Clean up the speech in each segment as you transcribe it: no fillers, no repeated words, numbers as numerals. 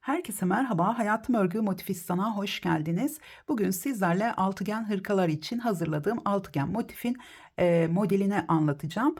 Herkese merhaba, Hayatım Örgü Motifistan'a hoş geldiniz. Bugün sizlerle altıgen hırkalar için hazırladığım altıgen motifin modelini anlatacağım.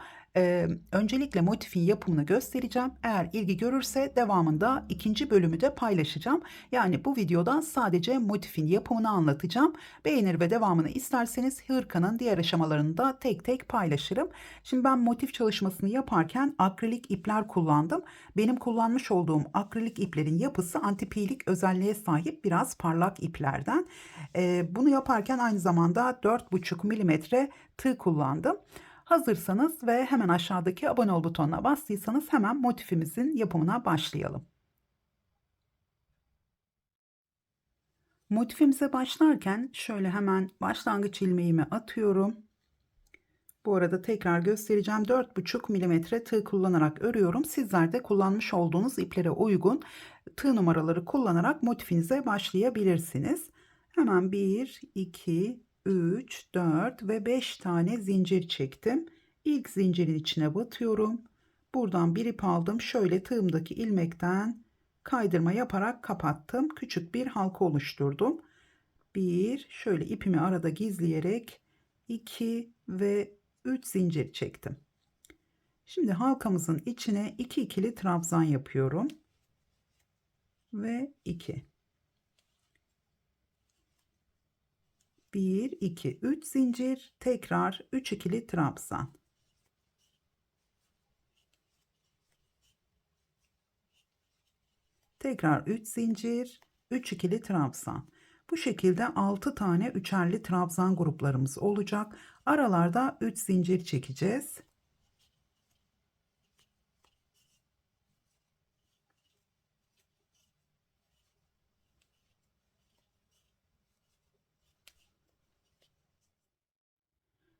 Öncelikle motifin yapımını göstereceğim. Eğer ilgi görürse devamında ikinci bölümü de paylaşacağım. Yani bu videoda sadece motifin yapımını anlatacağım. Beğenir ve devamını isterseniz hırkanın diğer aşamalarını da tek tek paylaşırım. Şimdi ben motif çalışmasını yaparken akrilik ipler kullandım. Benim kullanmış olduğum akrilik iplerin yapısı antipiyelik özelliğe sahip biraz parlak iplerden. Bunu yaparken aynı zamanda 4,5 milimetre tığ kullandım. Hazırsanız ve hemen aşağıdaki abone ol butonuna bastıysanız hemen motifimizin yapımına başlayalım. Motifimize başlarken şöyle hemen başlangıç ilmeğimi atıyorum. Bu arada tekrar göstereceğim. 4,5 milimetre tığ kullanarak örüyorum. Sizler de kullanmış olduğunuz iplere uygun tığ numaraları kullanarak motifinize başlayabilirsiniz. Hemen 1, 2, 3, 4 ve 5 tane zincir çektim. İlk zincirin içine batıyorum. Buradan bir ip aldım. Şöyle tığımdaki ilmekten kaydırma yaparak kapattım. Küçük bir halka oluşturdum. Bir, şöyle ipimi arada gizleyerek 2 ve 3 zincir çektim. Şimdi halkamızın içine 2 ikili trabzan yapıyorum. Ve 2. 1, 2, 3 zincir, tekrar 3 ikili trabzan. Tekrar 3 zincir, 3 ikili trabzan. Bu şekilde 6 tane üçerli trabzan gruplarımız olacak. Aralarda 3 zincir çekeceğiz.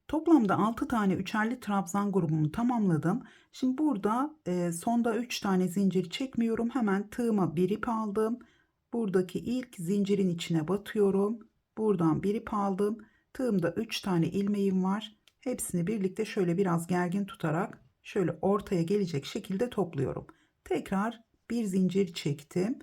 Toplamda 6 tane üçerli trabzan grubumu tamamladım. Şimdi burada sonda 3 tane zincir çekmiyorum. Hemen tığıma bir ip aldım. Buradaki ilk zincirin içine batıyorum. Buradan bir ip aldım. Tığımda 3 tane ilmeğim var. Hepsini birlikte şöyle biraz gergin tutarak şöyle ortaya gelecek şekilde topluyorum. Tekrar bir zincir çektim.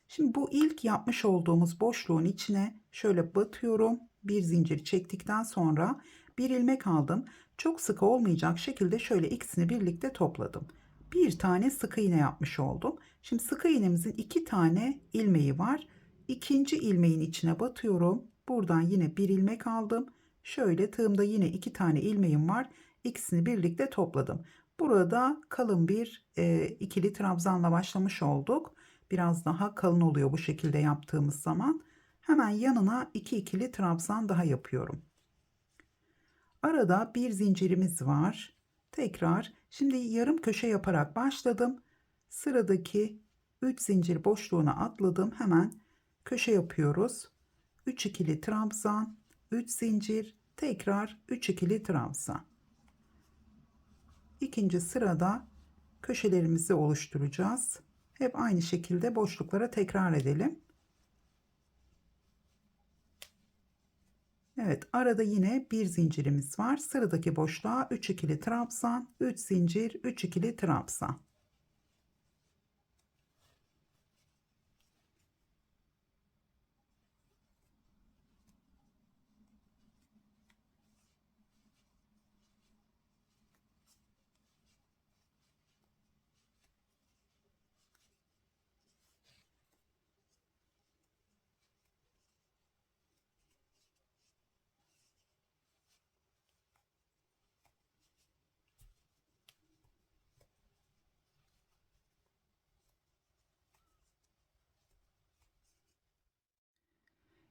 Şimdi bu ilk yapmış olduğumuz boşluğun içine şöyle batıyorum. Bir zincir çektikten sonra bir ilmek aldım. Çok sıkı olmayacak şekilde şöyle ikisini birlikte topladım. Bir tane sık iğne yapmış oldum. Şimdi sık iğnemizin iki tane ilmeği var. İkinci ilmeğin içine batıyorum. Buradan yine bir ilmek aldım. Şöyle tığımda yine iki tane ilmeğim var. İkisini birlikte topladım. Burada kalın bir ikili trabzanla başlamış olduk. Biraz daha kalın oluyor bu şekilde yaptığımız zaman. Hemen yanına iki ikili trabzan daha yapıyorum. Arada bir zincirimiz var. Tekrar şimdi yarım köşe yaparak başladım. Sıradaki 3 zincir boşluğuna atladım. Hemen köşe yapıyoruz. 3 ikili trabzan, 3 zincir, tekrar 3 ikili trabzan. İkinci sırada köşelerimizi oluşturacağız. Hep aynı şekilde boşluklara tekrar edelim. Evet, arada yine bir zincirimiz var. Sıradaki boşluğa 3 ikili trabzan, 3 zincir, 3 ikili trabzan.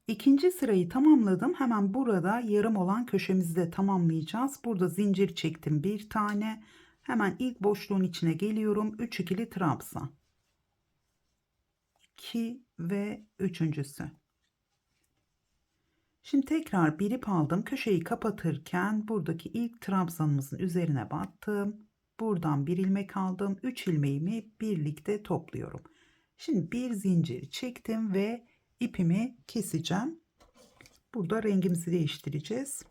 İkinci sırayı tamamladım. Hemen burada yarım olan köşemizi de tamamlayacağız. Burada zincir çektim bir tane. Hemen ilk boşluğun içine geliyorum. 3 ikili trabzan. 2 ve üçüncüsü. Şimdi tekrar bir ip aldım. Köşeyi kapatırken buradaki ilk trabzanımızın üzerine battım. Buradan bir ilmek aldım. 3 ilmeğimi birlikte topluyorum. Şimdi bir zincir çektim ve ipimi keseceğim. Burada rengimizi değiştireceğiz.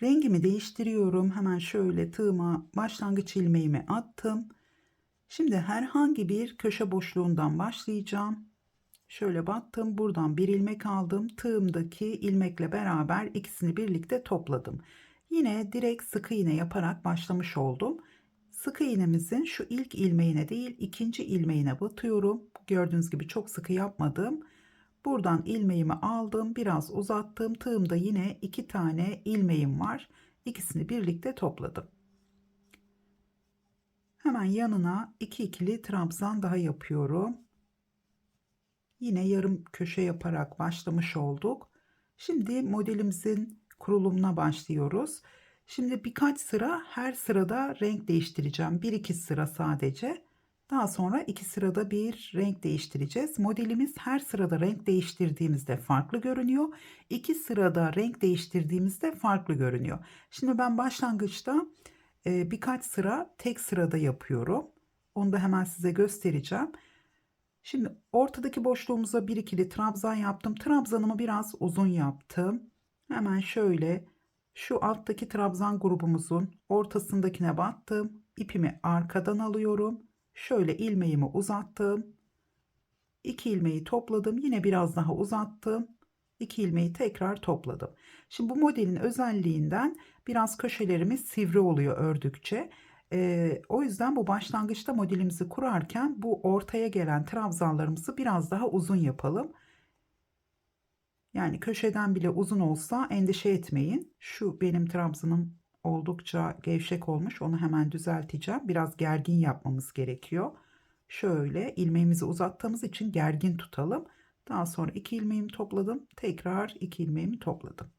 Rengimi değiştiriyorum. Hemen şöyle tığıma başlangıç ilmeğimi attım. Şimdi herhangi bir köşe boşluğundan başlayacağım. Şöyle battım, buradan bir ilmek aldım, tığımdaki ilmekle beraber ikisini birlikte topladım. Yine direkt sık iğne yaparak başlamış oldum. Sık iğnemizin şu ilk ilmeğine değil, ikinci ilmeğine batıyorum. Gördüğünüz gibi çok sıkı yapmadım. Buradan ilmeğimi aldım, biraz uzattım. Tığımda yine 2 tane ilmeğim var. İkisini birlikte topladım. Hemen yanına 2 ikili trabzan daha yapıyorum. Yine yarım köşe yaparak başlamış olduk. Şimdi modelimizin kurulumuna başlıyoruz. Şimdi birkaç sıra, her sırada renk değiştireceğim. 1-2 sıra sadece. Daha sonra 2 sırada bir renk değiştireceğiz. Modelimiz her sırada renk değiştirdiğimizde farklı görünüyor. 2 sırada renk değiştirdiğimizde farklı görünüyor. Şimdi ben başlangıçta birkaç sıra tek sırada yapıyorum. Onu da hemen size göstereceğim. Şimdi ortadaki boşluğumuza bir ikili trabzan yaptım. Trabzanımı biraz uzun yaptım. Hemen şöyle şu alttaki trabzan grubumuzun ortasındakine battım. İpimi arkadan alıyorum. Şöyle ilmeğimi uzattım. 2 ilmeği topladım. Yine biraz daha uzattım. 2 ilmeği tekrar topladım. Şimdi bu modelin özelliğinden biraz köşelerimiz sivri oluyor ördükçe. O yüzden bu başlangıçta modelimizi kurarken bu ortaya gelen trabzanlarımızı biraz daha uzun yapalım. Yani köşeden bile uzun olsa endişe etmeyin. Şu benim trabzanım oldukça gevşek olmuş. Onu hemen düzelteceğim. Biraz gergin yapmamız gerekiyor. Şöyle ilmeğimizi uzattığımız için gergin tutalım. Daha sonra 2 ilmeğimi topladım. Tekrar 2 ilmeğimi topladım.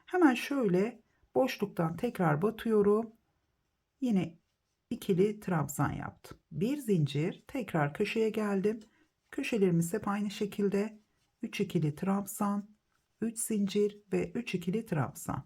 Hemen şöyle boşluktan tekrar batıyorum. Yine ikili trabzan yaptım. Bir zincir, tekrar köşeye geldim. Köşelerimiz hep aynı şekilde. 3 ikili trabzan, 3 zincir ve 3 ikili trabzan.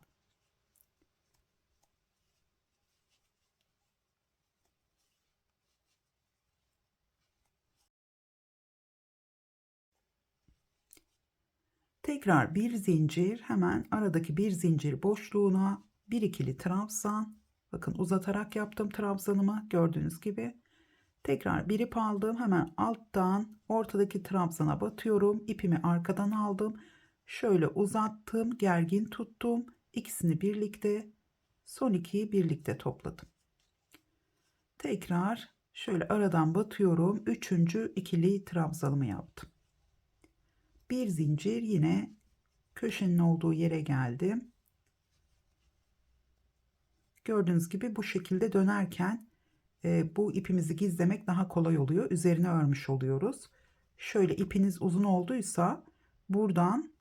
Tekrar bir zincir, hemen aradaki bir zincir boşluğuna bir ikili trabzan. Bakın uzatarak yaptım trabzanımı gördüğünüz gibi. Tekrar bir ip aldım, hemen alttan ortadaki trabzana batıyorum. İpimi arkadan aldım. Şöyle uzattım, gergin tuttum. İkisini birlikte, son ikiyi birlikte topladım. Tekrar şöyle aradan batıyorum. Üçüncü ikili trabzanımı yaptım. Bir zincir, yine köşenin olduğu yere geldim. Gördüğünüz gibi bu şekilde dönerken bu ipimizi gizlemek daha kolay oluyor. Üzerine örmüş oluyoruz. Şöyle ipiniz uzun olduysa buradan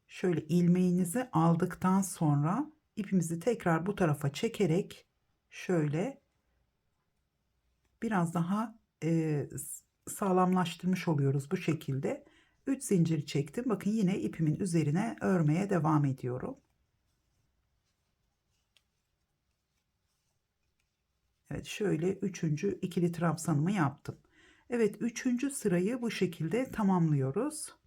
şöyle ilmeğinizi aldıktan sonra ipimizi tekrar bu tarafa çekerek şöyle biraz daha sağlamlaştırmış oluyoruz bu şekilde. 3 zincir çektim. Bakın yine ipimin üzerine örmeye devam ediyorum. Evet, şöyle üçüncü ikili trabzanımı yaptım. Evet, üçüncü sırayı bu şekilde tamamlıyoruz.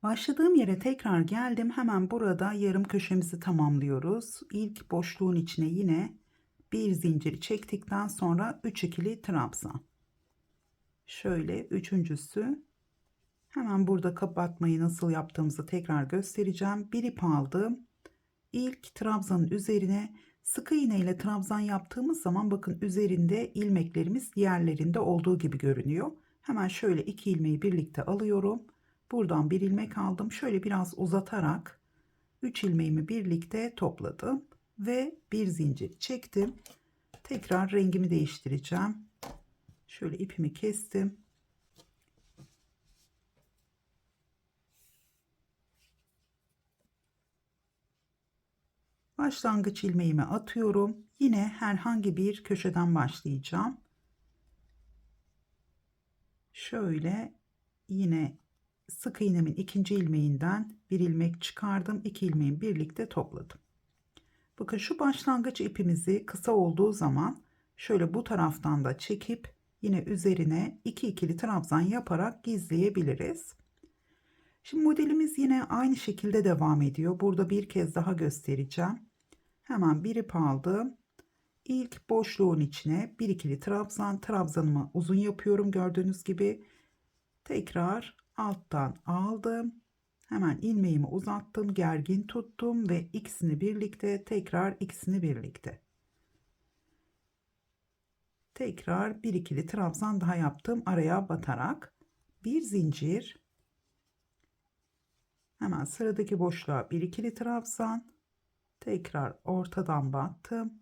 Başladığım yere tekrar geldim. Hemen burada yarım köşemizi tamamlıyoruz. İlk boşluğun içine yine bir zincir çektikten sonra 3 ikili trabzan. Şöyle üçüncüsü. Hemen burada kapatmayı nasıl yaptığımızı tekrar göstereceğim. Bir ip aldım. İlk trabzanın üzerine sık iğne ile trabzan yaptığımız zaman bakın üzerinde ilmeklerimiz diğerlerinde olduğu gibi görünüyor. Hemen şöyle 2 ilmeği birlikte alıyorum. Buradan bir ilmek aldım. Şöyle biraz uzatarak 3 ilmeğimi birlikte topladım ve bir zincir çektim. Tekrar rengimi değiştireceğim. Şöyle ipimi kestim. Başlangıç ilmeğimi atıyorum. Yine herhangi bir köşeden başlayacağım. Şöyle yine sık iğnemin ikinci ilmeğinden bir ilmek çıkardım. 2 ilmeğin birlikte topladım. Bakın şu başlangıç ipimizi kısa olduğu zaman şöyle bu taraftan da çekip yine üzerine 2 ikili trabzan yaparak gizleyebiliriz. Şimdi modelimiz yine aynı şekilde devam ediyor. Burada bir kez daha göstereceğim. Hemen bir ip aldım. İlk boşluğun içine bir ikili trabzan, trabzanımı uzun yapıyorum gördüğünüz gibi. Tekrar alttan aldım. Hemen ilmeğimi uzattım, gergin tuttum ve ikisini birlikte, tekrar ikisini birlikte. Tekrar bir ikili trabzan daha yaptım araya batarak. Bir zincir. Hemen sıradaki boşluğa bir ikili trabzan. Tekrar ortadan battım.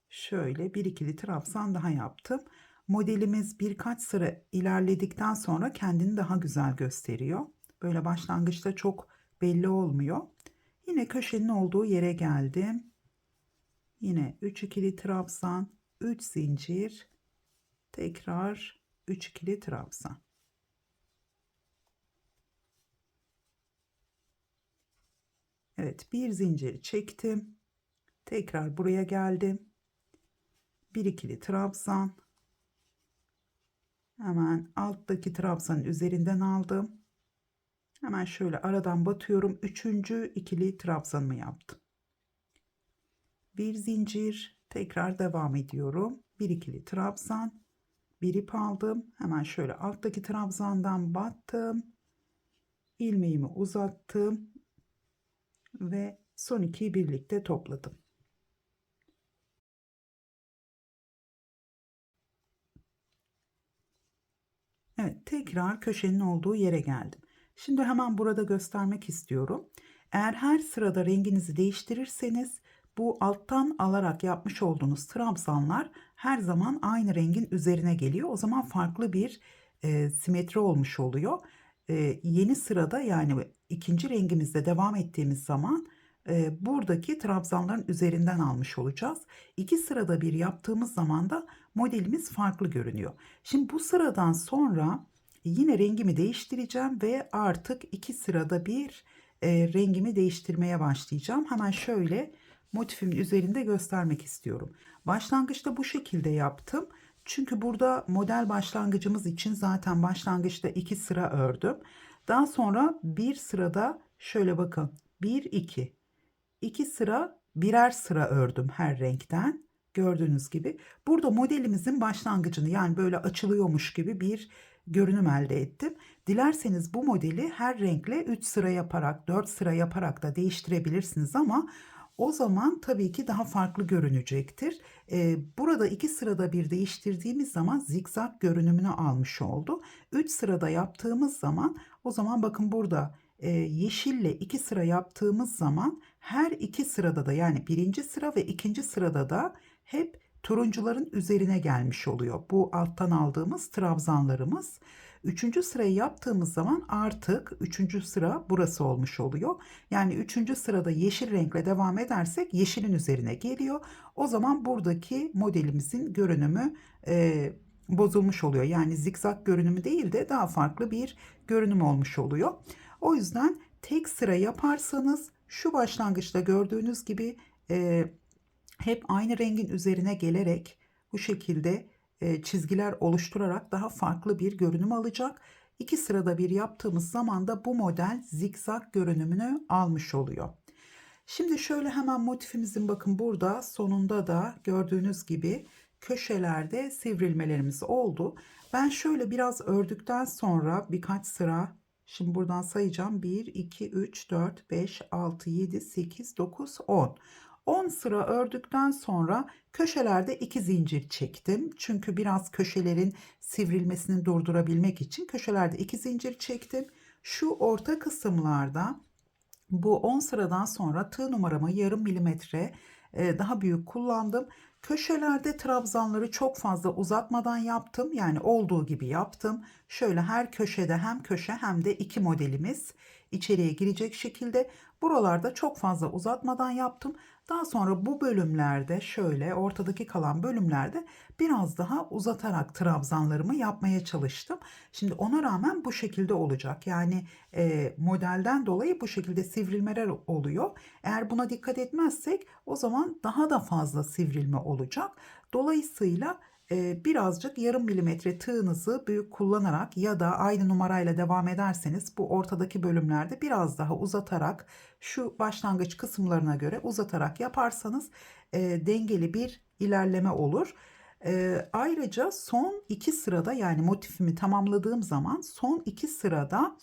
Şöyle bir ikili trabzan daha yaptım. Modelimiz birkaç sıra ilerledikten sonra kendini daha güzel gösteriyor. Böyle başlangıçta çok belli olmuyor. Yine köşenin olduğu yere geldim. Yine 3 ikili trabzan, 3 zincir, tekrar 3 ikili trabzan. Evet, bir zincir çektim. Tekrar buraya geldim. Bir ikili trabzan. Hemen alttaki trabzanın üzerinden aldım. Hemen şöyle aradan batıyorum. Üçüncü ikili trabzanımı yaptım. Bir zincir, tekrar devam ediyorum. Bir ikili trabzan, bir ip aldım. Hemen şöyle alttaki trabzandan battım. İlmeğimi uzattım ve son ikiyi birlikte topladım. Evet, tekrar köşenin olduğu yere geldim. Şimdi hemen burada göstermek istiyorum. Eğer her sırada renginizi değiştirirseniz bu alttan alarak yapmış olduğunuz trabzanlar her zaman aynı rengin üzerine geliyor. O zaman farklı bir simetri olmuş oluyor. Yeni sırada yani ikinci rengimizde devam ettiğimiz zaman buradaki trabzanların üzerinden almış olacağız. İki sırada bir yaptığımız zaman da modelimiz farklı görünüyor. Şimdi bu sıradan sonra yine rengimi değiştireceğim ve artık iki sırada bir rengimi değiştirmeye başlayacağım. Hemen şöyle motifimin üzerinde göstermek istiyorum. Başlangıçta bu şekilde yaptım. Çünkü burada model başlangıcımız için zaten başlangıçta 2 sıra ördüm. Daha sonra bir sırada şöyle bakın 1 2 2 sıra birer sıra ördüm her renkten. Gördüğünüz gibi burada modelimizin başlangıcını yani böyle açılıyormuş gibi bir görünüm elde ettim. Dilerseniz bu modeli her renkle 3 sıra yaparak 4 sıra yaparak da değiştirebilirsiniz ama o zaman tabii ki daha farklı görünecektir. Burada 2 sırada bir değiştirdiğimiz zaman zikzak görünümünü almış oldu. 3 sırada yaptığımız zaman o zaman bakın burada yeşille 2 sıra yaptığımız zaman her iki sırada da yani birinci sıra ve ikinci sırada da hep turuncuların üzerine gelmiş oluyor. Bu alttan aldığımız trabzanlarımız. Üçüncü sırayı yaptığımız zaman artık üçüncü sıra burası olmuş oluyor. Yani üçüncü sırada yeşil renkle devam edersek yeşilin üzerine geliyor. O zaman buradaki modelimizin görünümü bozulmuş oluyor. Yani zikzak görünümü değil de daha farklı bir görünüm olmuş oluyor. O yüzden tek sıra yaparsanız şu başlangıçta gördüğünüz gibi hep aynı rengin üzerine gelerek bu şekilde çizgiler oluşturarak daha farklı bir görünüm alacak. İki sırada bir yaptığımız zaman da bu model zikzak görünümünü almış oluyor. Şimdi şöyle hemen motifimizin bakın burada sonunda da gördüğünüz gibi köşelerde sivrilmelerimiz oldu. Ben şöyle biraz ördükten sonra birkaç sıra şimdi buradan sayacağım 1 2 3 4 5 6 7 8 9 10. 10 sıra ördükten sonra köşelerde 2 zincir çektim. Çünkü biraz köşelerin sivrilmesini durdurabilmek için köşelerde 2 zincir çektim. Şu orta kısımlarda bu 10 sıradan sonra tığ numaramı yarım milimetre daha büyük kullandım. Köşelerde trabzanları çok fazla uzatmadan yaptım. Yani olduğu gibi yaptım. Şöyle her köşede hem köşe hem de iki modelimiz içeriye girecek şekilde. Buralarda çok fazla uzatmadan yaptım. Daha sonra bu bölümlerde şöyle ortadaki kalan bölümlerde biraz daha uzatarak trabzanlarımı yapmaya çalıştım. Şimdi ona rağmen bu şekilde olacak. Yani modelden dolayı bu şekilde sivrilmeler oluyor. Eğer buna dikkat etmezsek o zaman daha da fazla sivrilme olacak. Dolayısıyla birazcık yarım milimetre tığınızı büyük kullanarak ya da aynı numarayla devam ederseniz bu ortadaki bölümlerde biraz daha uzatarak şu başlangıç kısımlarına göre uzatarak yaparsanız dengeli bir ilerleme olur. Ayrıca son iki sırada yani motifimi tamamladığım zaman son iki sırada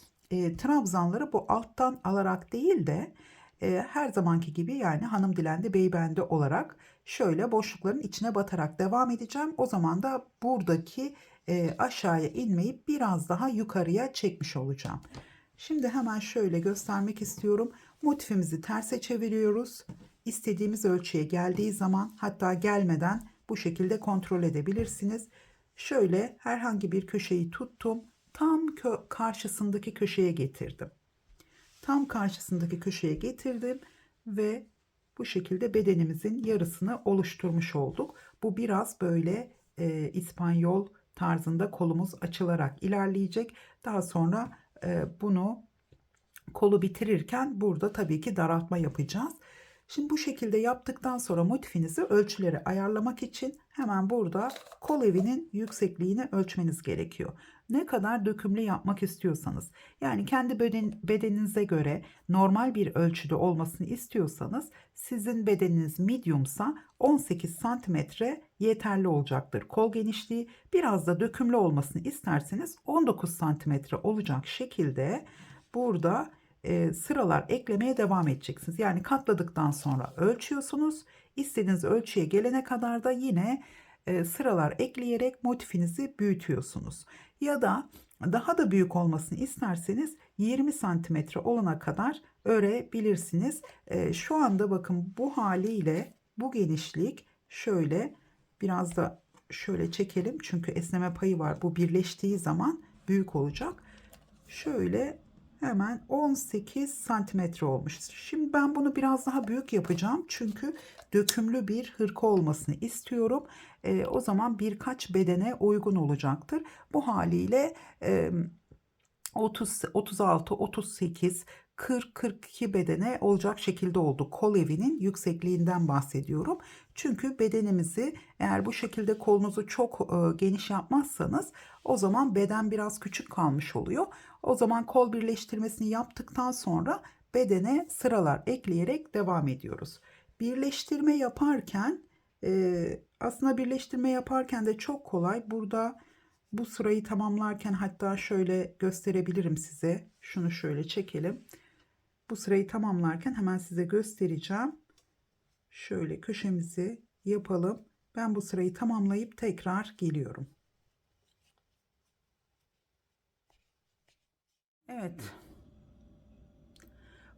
trabzanları bu alttan alarak değil de her zamanki gibi yani hanım dilendi bey bende olarak şöyle boşlukların içine batarak devam edeceğim. O zaman da buradaki aşağıya inmeyip biraz daha yukarıya çekmiş olacağım. Şimdi hemen şöyle göstermek istiyorum. Motifimizi terse çeviriyoruz. İstediğimiz ölçüye geldiği zaman hatta gelmeden bu şekilde kontrol edebilirsiniz. Şöyle herhangi bir köşeyi tuttum. Tam karşısındaki köşeye getirdim. Tam karşısındaki köşeye getirdim ve bu şekilde bedenimizin yarısını oluşturmuş olduk. Bu biraz böyle İspanyol tarzında kolumuz açılarak ilerleyecek. Daha sonra bunu kolu bitirirken burada tabii ki daraltma yapacağız. Şimdi bu şekilde yaptıktan sonra motifinizi ölçüleri ayarlamak için hemen burada kol evinin yüksekliğini ölçmeniz gerekiyor. Ne kadar dökümlü yapmak istiyorsanız yani kendi bedeninize göre normal bir ölçüde olmasını istiyorsanız sizin bedeniniz mediumsa 18 santimetre yeterli olacaktır. Kol genişliği biraz da dökümlü olmasını isterseniz 19 santimetre olacak şekilde burada sıralar eklemeye devam edeceksiniz. Yani katladıktan sonra ölçüyorsunuz. İstediğiniz ölçüye gelene kadar da yine sıralar ekleyerek motifinizi büyütüyorsunuz. Ya da daha da büyük olmasını isterseniz 20 santimetre olana kadar örebilirsiniz. Şu anda bakın bu haliyle bu genişlik şöyle biraz da şöyle çekelim. Çünkü esneme payı var. Bu birleştiği zaman büyük olacak. Şöyle hemen 18 santimetre olmuş. Şimdi ben bunu biraz daha büyük yapacağım. Çünkü dökümlü bir hırka olmasını istiyorum. O zaman birkaç bedene uygun olacaktır. Bu haliyle 30, 36, 38, 40, 42 bedene olacak şekilde oldu. Kol evinin yüksekliğinden bahsediyorum. Çünkü bedenimizi eğer bu şekilde kolunuzu çok geniş yapmazsanız o zaman beden biraz küçük kalmış oluyor. O zaman kol birleştirmesini yaptıktan sonra bedene sıralar ekleyerek devam ediyoruz. Birleştirme yaparken aslında birleştirme yaparken de çok kolay. Burada bu sırayı tamamlarken hatta şöyle gösterebilirim size. Şunu şöyle çekelim. Bu sırayı tamamlarken hemen size göstereceğim. Şöyle köşemizi yapalım. Ben bu sırayı tamamlayıp tekrar geliyorum. Evet.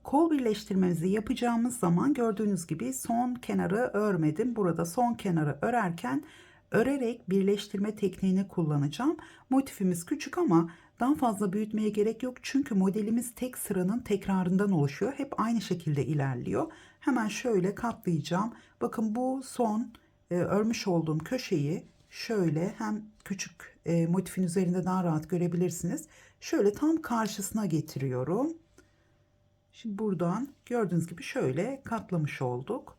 Kol birleştirmemizi yapacağımız zaman gördüğünüz gibi son kenarı örmedim. Burada son kenarı örerken örerek birleştirme tekniğini kullanacağım. Motifimiz küçük ama daha fazla büyütmeye gerek yok. Çünkü modelimiz tek sıranın tekrarından oluşuyor. Hep aynı şekilde ilerliyor. Hemen şöyle katlayacağım. Bakın bu son örmüş olduğum köşeyi şöyle hem küçük motifin üzerinde daha rahat görebilirsiniz. Şöyle tam karşısına getiriyorum. Şimdi buradan gördüğünüz gibi şöyle katlamış olduk.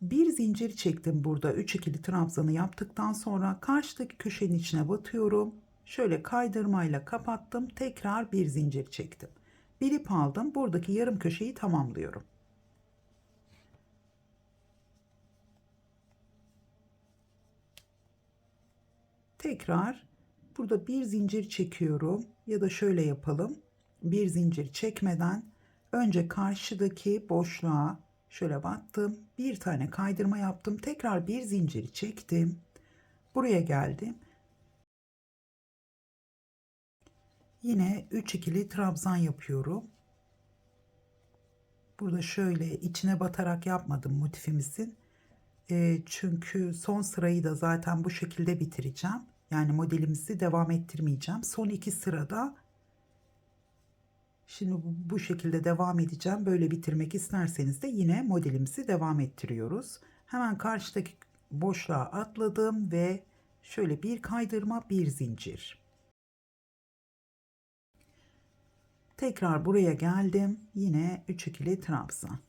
Bir zincir çektim burada 3 ikili trabzanı yaptıktan sonra karşıdaki köşenin içine batıyorum. Şöyle kaydırmayla kapattım. Tekrar bir zincir çektim. Bir ip aldım. Buradaki yarım köşeyi tamamlıyorum. Tekrar burada bir zincir çekiyorum ya da şöyle yapalım. Bir zincir çekmeden önce karşıdaki boşluğa şöyle battım. Bir tane kaydırma yaptım. Tekrar bir zincir çektim. Buraya geldim. Yine 3 ikili trabzan yapıyorum. Burada şöyle içine batarak yapmadım motifimizin. Çünkü son sırayı da zaten bu şekilde bitireceğim. Yani modelimizi devam ettirmeyeceğim. Son iki sırada Şimdi bu şekilde devam edeceğim. Böyle bitirmek isterseniz de yine modelimizi devam ettiriyoruz. Hemen karşıdaki boşluğa atladım ve şöyle bir kaydırma, bir zincir. Tekrar buraya geldim. Yine 3 ikili trabzan.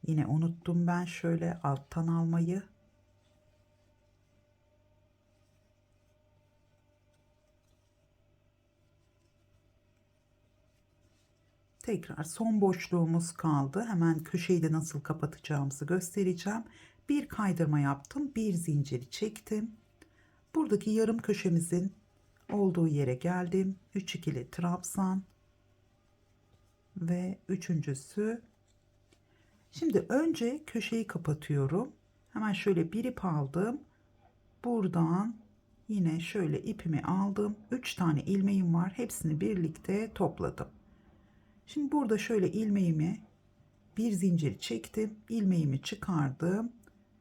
Yine unuttum ben şöyle alttan almayı. Tekrar son boşluğumuz kaldı. Hemen köşeyi de nasıl kapatacağımızı göstereceğim. Bir kaydırma yaptım. Bir zinciri çektim. Buradaki yarım köşemizin olduğu yere geldim. 3 ikili trabzan ve üçüncüsü. Şimdi önce köşeyi kapatıyorum. Hemen şöyle bir ip aldım. Buradan yine şöyle ipimi aldım. 3 tane ilmeğim var. Hepsini birlikte topladım. Şimdi burada şöyle ilmeğimi, bir zincir çektim. İlmeğimi çıkardım.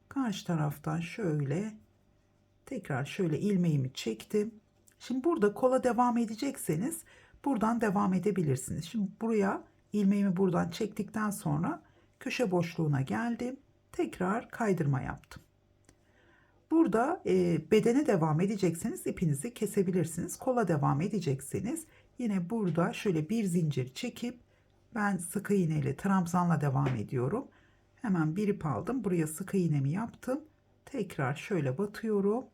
Karşı taraftan şöyle tekrar şöyle ilmeğimi çektim. Şimdi burada kola devam edecekseniz buradan devam edebilirsiniz. Şimdi buraya ilmeğimi buradan çektikten sonra köşe boşluğuna geldim. Tekrar kaydırma yaptım. Burada bedene devam edecekseniz ipinizi kesebilirsiniz. Kola devam edecekseniz yine burada şöyle bir zincir çekip ben sık iğne ile trabzanla devam ediyorum. Hemen bir ip aldım. Buraya sık iğnemi yaptım. Tekrar şöyle batıyorum.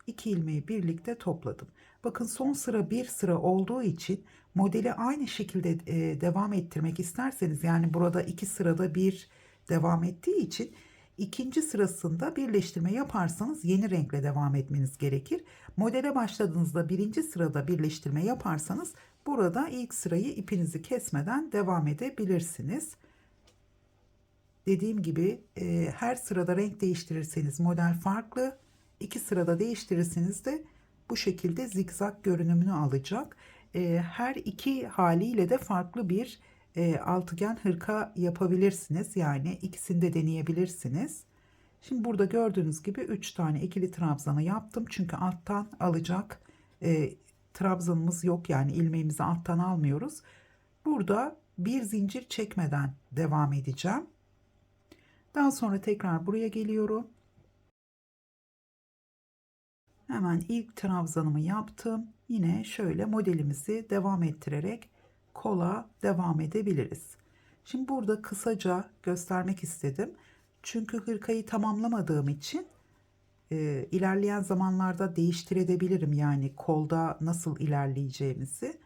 2 ilmeği birlikte topladım. Bakın son sıra bir sıra olduğu için modeli aynı şekilde devam ettirmek isterseniz, yani burada 2 sırada bir devam ettiği için ikinci sırasında birleştirme yaparsanız yeni renkle devam etmeniz gerekir. Modele başladığınızda birinci sırada birleştirme yaparsanız burada ilk sırayı ipinizi kesmeden devam edebilirsiniz. Dediğim gibi her sırada renk değiştirirseniz model farklı. 2 sırada değiştirirseniz de bu şekilde zikzak görünümünü alacak. Her iki haliyle de farklı bir altıgen hırka yapabilirsiniz. Yani ikisini de deneyebilirsiniz. Şimdi burada gördüğünüz gibi 3 tane ikili trabzanı yaptım. Çünkü alttan alacak trabzanımız yok. Yani ilmeğimizi alttan almıyoruz. Burada bir zincir çekmeden devam edeceğim. Daha sonra tekrar buraya geliyorum. Hemen ilk trabzanımı yaptım. Yine şöyle modelimizi devam ettirerek kola devam edebiliriz. Şimdi burada kısaca göstermek istedim. Çünkü hırkayı tamamlamadığım için ilerleyen zamanlarda değiştirebilirim. Yani kolda nasıl ilerleyeceğimizi.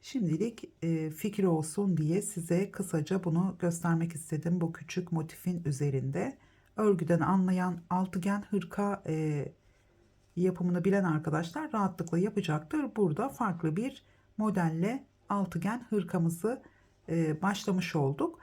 Şimdilik fikir olsun diye size kısaca bunu göstermek istedim. Bu küçük motifin üzerinde. Örgüden anlayan altıgen hırka yapımını bilen arkadaşlar rahatlıkla yapacaktır. Burada farklı bir modelle altıgen hırkamızı başlamış olduk.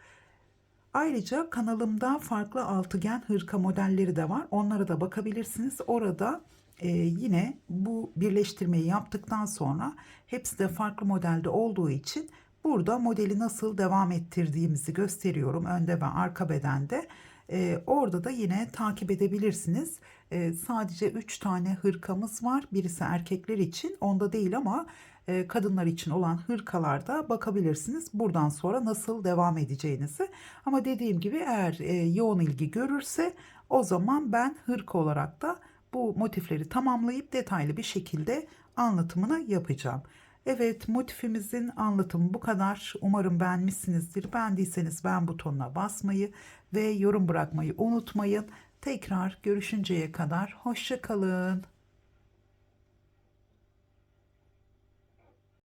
Ayrıca kanalımda farklı altıgen hırka modelleri de var. Onlara da bakabilirsiniz. Orada yine bu birleştirmeyi yaptıktan sonra hepsi de farklı modelde olduğu için burada modeli nasıl devam ettirdiğimizi gösteriyorum. Önde ve arka bedende. Orada da yine takip edebilirsiniz. Sadece 3 tane hırkamız var. Birisi erkekler için, onda değil ama kadınlar için olan hırkalarda bakabilirsiniz. Buradan sonra nasıl devam edeceğinizi. Ama dediğim gibi eğer yoğun ilgi görürse o zaman ben hırka olarak da bu motifleri tamamlayıp detaylı bir şekilde anlatımını yapacağım. Evet, motifimizin anlatımı bu kadar. Umarım beğenmişsinizdir. Beğendiyseniz beğen butonuna basmayı ve yorum bırakmayı unutmayın. Tekrar görüşünceye kadar hoşça kalın.